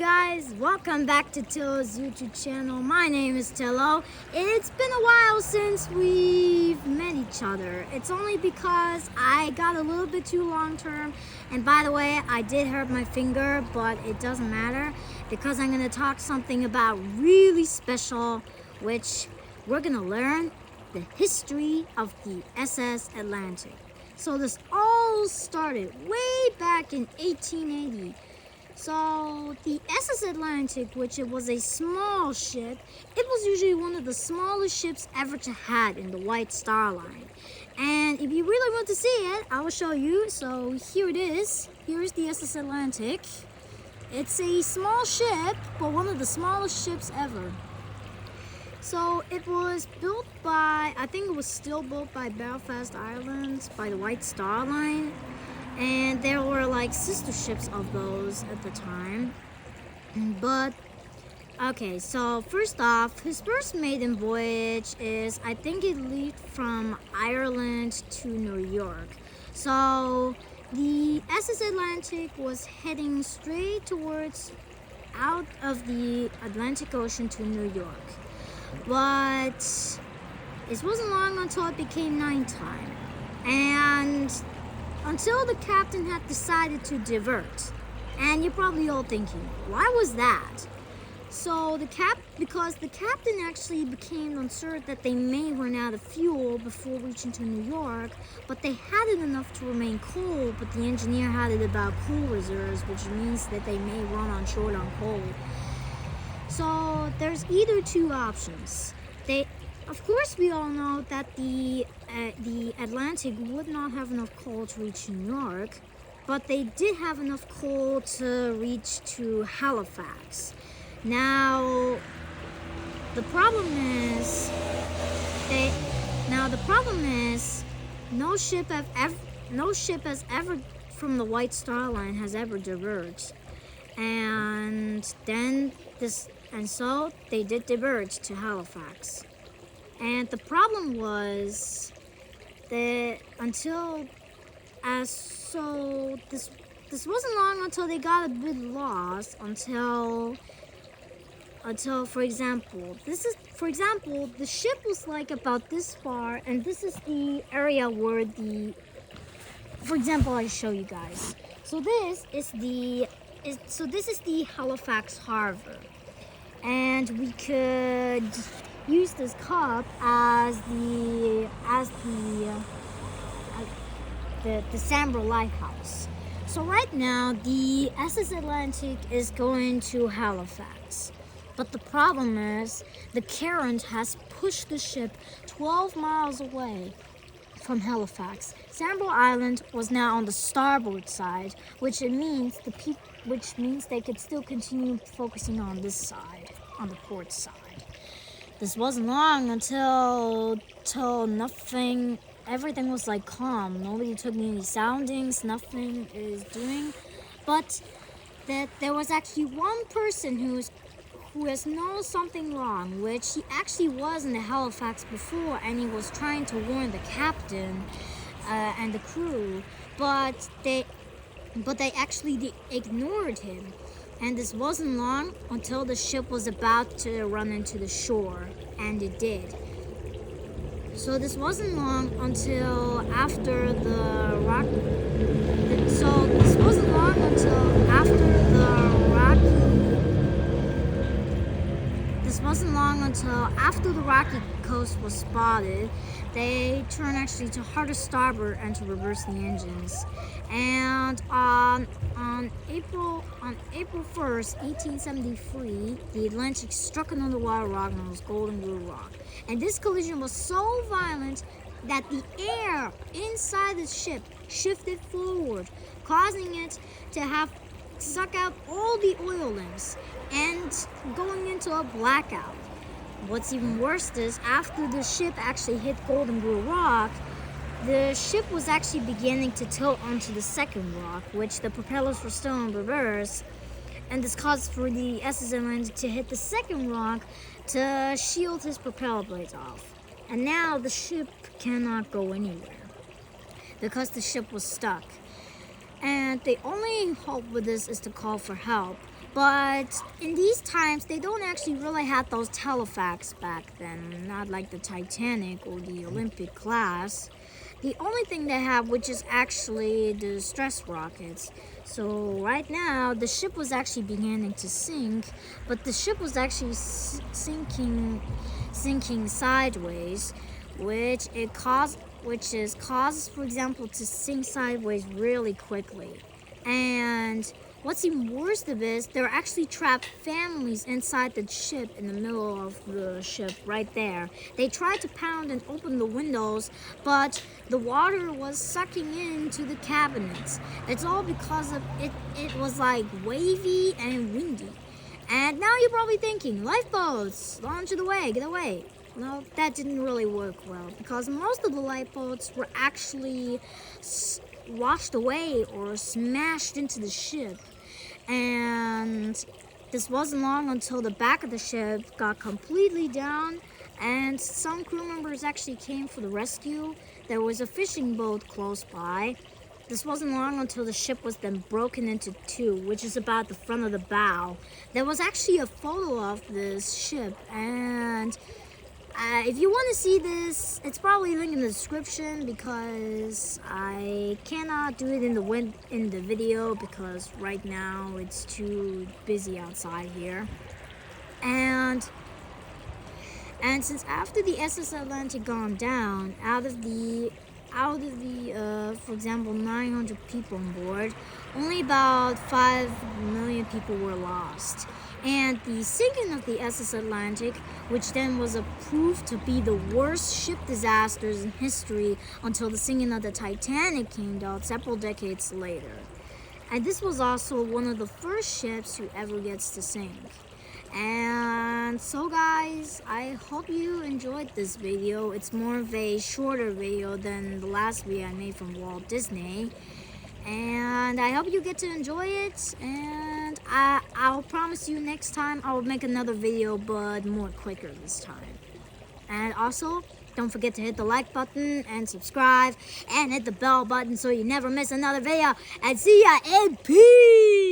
guys, welcome back to Thilo's YouTube channel. My name is Thilo. It's been a while since we've met each other. It's only because I got a little bit too long term, and by the way, I did hurt my finger, but it doesn't matter because I'm going to talk something about really special, which we're going to learn the history of the SS Atlantic. So this all started way back in 1880. So the SS Atlantic, which it was a small ship, it was usually one of the smallest ships ever to had in the White Star Line. And if you really want to see it, I will show you. So here it is. Here's the SS Atlantic. It's a small ship, but one of the smallest ships ever. So it was built by, I think it was still built by Belfast, Ireland, by the White Star Line. And there were like sister ships of those at the time. But, okay, so first off, his first maiden voyage is, I think it left from Ireland to New York. So the SS Atlantic was heading straight towards out of the Atlantic Ocean to New York. But it wasn't long until it became nighttime. And until the captain had decided to divert. And you're probably all thinking, why was that? So because the captain actually became concerned that they may run out of fuel before reaching to New York, but they had it enough to remain coal, but the engineer had it about coal reserves, which means that they may run on short on coal. So there's either two options. Of course, we all know that the Atlantic would not have enough coal to reach New York, but they did have enough coal to reach to Halifax. Now, the problem is, no ship has ever from the White Star Line has ever diverged, and so they did diverge to Halifax. And the problem was that this wasn't long until they got a bit lost until for example, the ship was like about this far, and this is the area where for example, I show you guys. So this is the Halifax Harbor, and we could use this cup as the Sambro Lighthouse. So right now the SS Atlantic is going to Halifax, but the problem is the current has pushed the ship 12 miles away from Halifax. Sambro Island was now on the starboard side, which means they could still continue focusing on this side, on the port side. This wasn't long until everything was like calm. Nobody took any soundings, nothing is doing. But that there was actually one person who has known something wrong, which he actually was in the Halifax before, and he was trying to warn the captain and the crew, but they actually ignored him. And this wasn't long until the ship was about to run into the shore, and it did. So this wasn't long until after the rocky coast was spotted. They turned actually to hard to starboard and to reverse the engines. And on April 1st, 1873, the Atlantic struck an underwater rock known as Golden Rule Rock. And this collision was so violent that the air inside the ship shifted forward, causing it to suck out all the oil lamps and going into a blackout. What's even worse is after the ship actually hit Golden Rule Rock, the ship was actually beginning to tilt onto the second rock, which the propellers were still in reverse, and this caused for the SS Atlantic to hit the second rock to shield his propeller blades off. And now the ship cannot go anywhere because the ship was stuck. And the only hope with this is to call for help. But in these times, they don't actually really have those telefax back then, not like the Titanic or the Olympic class. The only thing they have, which is actually the stress rockets. So right now, the ship was actually beginning to sink, but the ship was actually sinking sideways, which causes, for example, to sink sideways really quickly. And what's even worse of this, there are actually trapped families inside the ship in the middle of the ship right there. They tried to pound and open the windows, but the water was sucking into the cabinets. It's all because of it was like wavy and windy. And now you're probably thinking, lifeboats, launch the way, get away. Well, that didn't really work well because most of the lifeboats were actually washed away or smashed into the ship. And this wasn't long until the back of the ship got completely down and some crew members actually came for the rescue. There was a fishing boat close by. This wasn't long until the ship was then broken into two, which is about the front of the bow. There was actually a photo of this ship, and if you want to see this, it's probably linked in the description because I cannot do it in the video because right now it's too busy outside here. And since after the SS Atlantic gone down, out of the for example 900 people on board, only about 5 million people were lost. And the sinking of the SS Atlantic, which then was proved to be the worst ship disasters in history until the sinking of the Titanic came out several decades later. And this was also one of the first ships who ever gets to sink. And so guys, I hope you enjoyed this video. It's more of a shorter video than the last video I made from Walt Disney. And I hope you get to enjoy it, and I'll promise you next time I'll make another video, but more quicker this time. And also, don't forget to hit the like button and subscribe and hit the bell button so you never miss another video. And see ya, and peace!